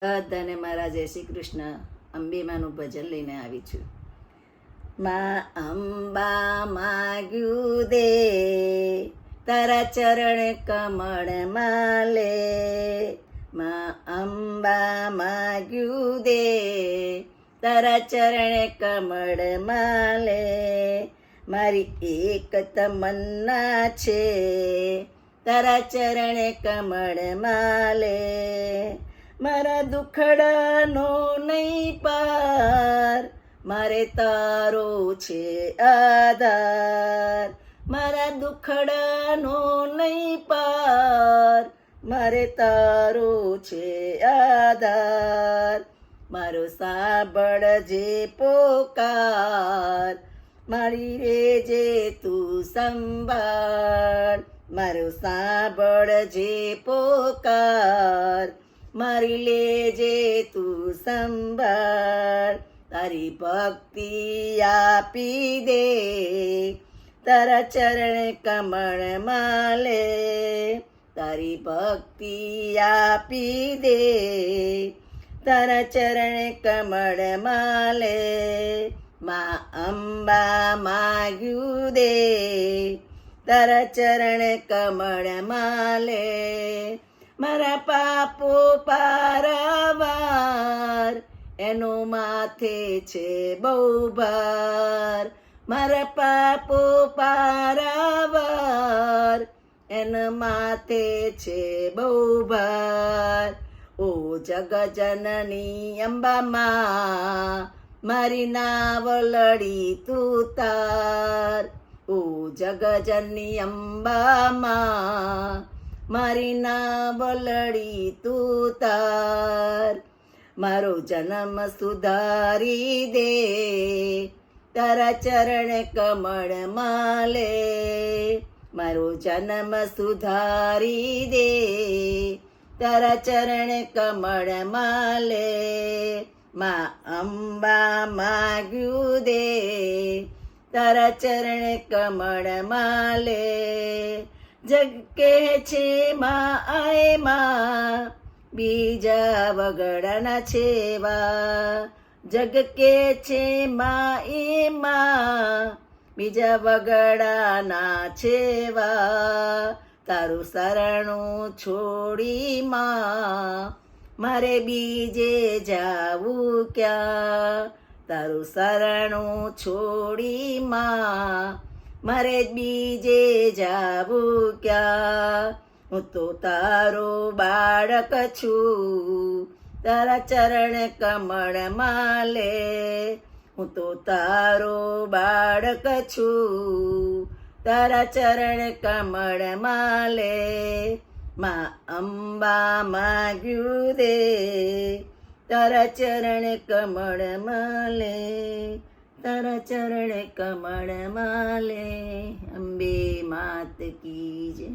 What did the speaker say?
બધાને મારા જય શ્રી કૃષ્ણ. અંબેમાનું ભજન લઈને આવી છું. માં અંબા માગ્યું દે તારા ચરણ કમળ માલે. માં અંબા માગ્યું દે તારા ચરણ કમળ માલે. મારી એક તમન્ના છે તારા ચરણ કમળ માલે. મારા દુખડાનો નહીં પાર મારે તારો છે આધાર. મારા દુખડાનો નહીં પાર મારે તારો છે આધાર. મારો સાંભળજે પોકાર મારી રેજે તું સંભાળ. મારો સાંભળજે પોકાર મારી લેજે તું સંભાળ. તારી ભક્તિ આપી દે તારા ચરણ કમળ માલે. તારી ભક્તિ આપી દે તારા ચરણ કમળ માલે. માં અંબા માગ્યું દે તારા ચરણ કમળ માલે. મારા પાપો પારાવાર એનો માથે છે બહુ ભાર. મારા પાપો પારાવાર એના માથે છે બહુ ભાર. ઓ જગજનની અંબામાં મારી નાવલડી તું તાર. ઓ જગજનની અંબામાં મારી નાવલડી તું તાર. મારો જન્મ સુધારી દે તારા ચરણ કમળ માલે. મારો જન્મ સુધારી દે તારા ચરણ કમળ માલે. માં અંબા માગ્યું દે તારા ચરણ કમળ માલે. જગ કે છે માં આય માં બીજા વગડાના છેવા. જગ કે છે માં એ માં બીજા વગડાના છેવા. તારું શરણું છોડી માં મારે બીજે જાવું ક્યાં. તારું શરણું છોડી માં મારે બીજે જાવું ક્યાં. હું તો તારો બાળક છું તારા ચરણ કમળ માલે. હું તો તારો બાળક છું તારા ચરણ કમળ માલે. માં અંબા માગ્યું દે તારા ચરણ કમળ માલે. તારા ચરણ કમળ માલે. અંબે માત કી જય.